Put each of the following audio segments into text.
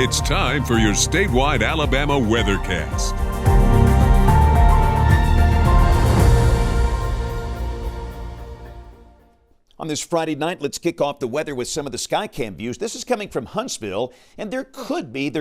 It's time for your statewide Alabama weathercast. On this Friday night, let's kick off the weather with some of the Skycam views. This is coming from Huntsville, and there could be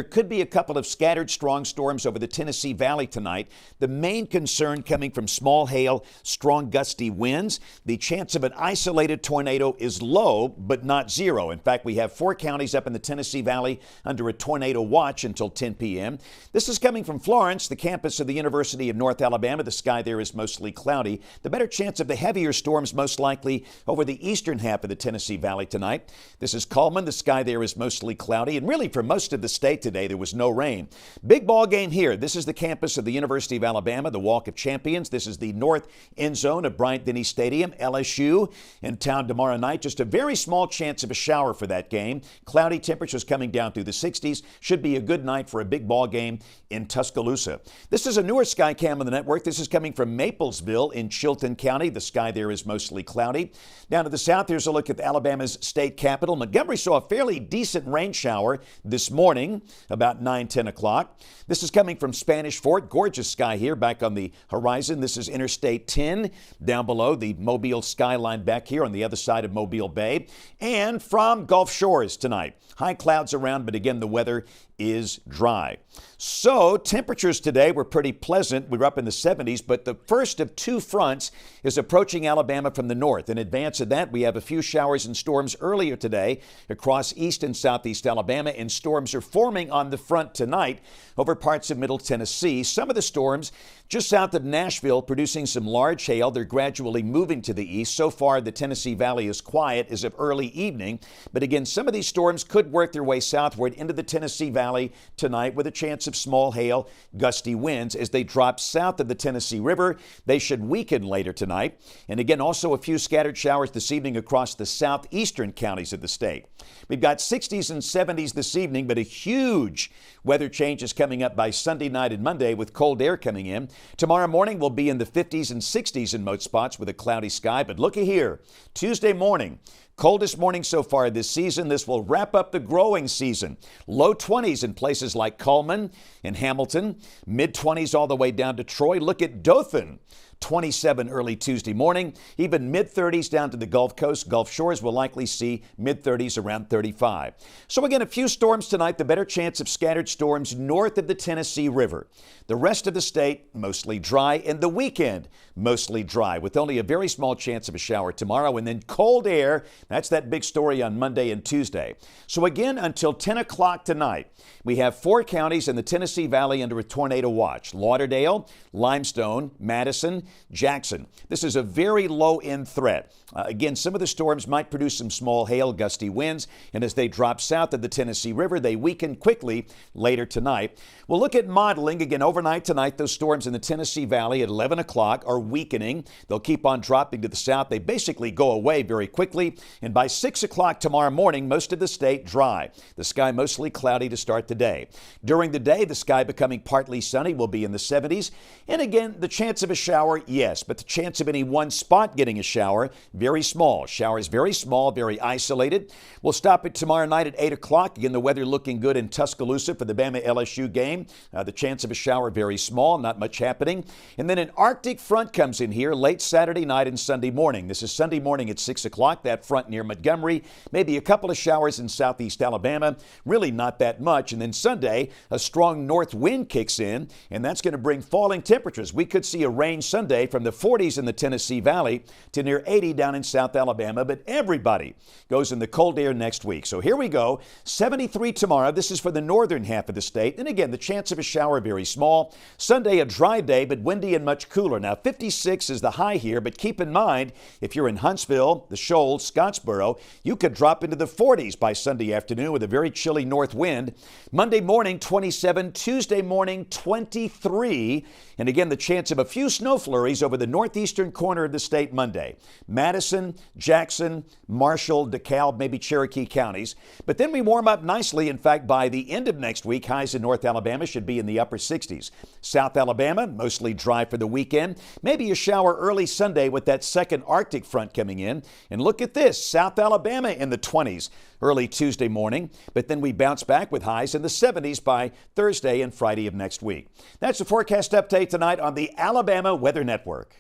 a couple of scattered strong storms over the Tennessee Valley tonight. The main concern coming from small hail, strong gusty winds. The chance of an isolated tornado is low, but not zero. In fact, we have 4 counties up in the Tennessee Valley under a tornado watch until 10 p.m. This is coming from Florence, the campus of the University of North Alabama. The sky there is mostly cloudy. The better chance of the heavier storms most likely over the eastern half of the Tennessee Valley tonight. This is Coleman. The sky there is mostly cloudy, and really for most of the state today there was no rain. Big ball game here. This is the campus of the University of Alabama, the Walk of Champions. This is the north end zone of Bryant-Denny Stadium. LSU in town tomorrow night. Just a very small chance of a shower for that game. Cloudy temperatures coming down through the 60s. Should be a good night for a big ball game in Tuscaloosa. This is a newer Skycam on the network. This is coming from Maplesville in Chilton County. The sky there is mostly cloudy. Down to the south, here's a look at Alabama's state capital. Montgomery saw a fairly decent rain shower this morning, about 10 o'clock. This is coming from Spanish Fort. Gorgeous sky here back on the horizon. This is Interstate 10 down below the Mobile skyline back here on the other side of Mobile Bay. And from Gulf Shores tonight. High clouds around, but again, the weather is dry. So temperatures today were pretty pleasant. We were up in the 70s, but the first of 2 fronts is approaching Alabama from the north. In advance of that, we have a few showers and storms earlier today across east and southeast Alabama, and storms are forming on the front tonight over parts of Middle Tennessee. Some of the storms just south of Nashville producing some large hail. They're gradually moving to the east. So far, the Tennessee Valley is quiet as of early evening. But again, some of these storms could work their way southward into the Tennessee Valley tonight with a chance of small hail, gusty winds. As they drop south of the Tennessee River, they should weaken later tonight. And again, also a few scattered showers this evening across the southeastern counties of the state. We've got 60s and 70s this evening, but a huge weather change is coming up by Sunday night and Monday with cold air coming in. Tomorrow morning we'll be in the 50s and 60s in most spots with a cloudy sky. But looky here, Tuesday morning, coldest morning so far this season. This will wrap up the growing season. Low 20s in places like Cullman and Hamilton, mid-20s all the way down to Troy. Look at Dothan. 27 early Tuesday morning, even mid-30s down to the Gulf Coast. Gulf Shores will likely see mid-30s around 35. So again, a few storms tonight, the better chance of scattered storms north of the Tennessee River. The rest of the state, mostly dry, and the weekend, mostly dry, with only a very small chance of a shower tomorrow, and then cold air. That's that big story on Monday and Tuesday. So again, until 10 o'clock tonight, we have 4 counties in the Tennessee Valley under a tornado watch: Lauderdale, Limestone, Madison, Jackson. This is a very low-end threat. Again, some of the storms might produce some small hail, gusty winds, and as they drop south of the Tennessee River, they weaken quickly later tonight. We'll look at modeling. Again, overnight tonight, those storms in the Tennessee Valley at 11 o'clock are weakening. They'll keep on dropping to the south. They basically go away very quickly, and by 6 o'clock tomorrow morning, most of the state dry. The sky mostly cloudy to start the day. During the day, the sky becoming partly sunny will be in the 70s, and again, the chance of a shower, yes, but the chance of any one spot getting a shower, very small. Showers very small, very isolated. We'll stop it tomorrow night at 8 o'clock. Again, the weather looking good in Tuscaloosa for the Bama-LSU game. The chance of a shower very small, not much happening. And then an Arctic front comes in here late Saturday night and Sunday morning. This is Sunday morning at 6 o'clock, that front near Montgomery. Maybe a couple of showers in southeast Alabama, really not that much. And then Sunday, a strong north wind kicks in, and that's going to bring falling temperatures. We could see a range Sunday from the 40s in the Tennessee Valley to near 80 down in South Alabama, but everybody goes in the cold air next week. So here we go, 73 tomorrow. This is for the northern half of the state. And again, the chance of a shower very small. Sunday, a dry day, but windy and much cooler. Now, 56 is the high here, but keep in mind, if you're in Huntsville, the Shoals, Scottsboro, you could drop into the 40s by Sunday afternoon with a very chilly north wind. Monday morning, 27. Tuesday morning, 23. And again, the chance of a few snow flurries over the northeastern corner of the state Monday. Madison, Jackson, Marshall, DeKalb, maybe Cherokee counties. But then we warm up nicely. In fact, by the end of next week, highs in North Alabama should be in the upper 60s. South Alabama, mostly dry for the weekend. Maybe a shower early Sunday with that second Arctic front coming in. And look at this, South Alabama in the 20s early Tuesday morning, but then we bounce back with highs in the 70s by Thursday and Friday of next week. That's the forecast update tonight on the Alabama Weather Network.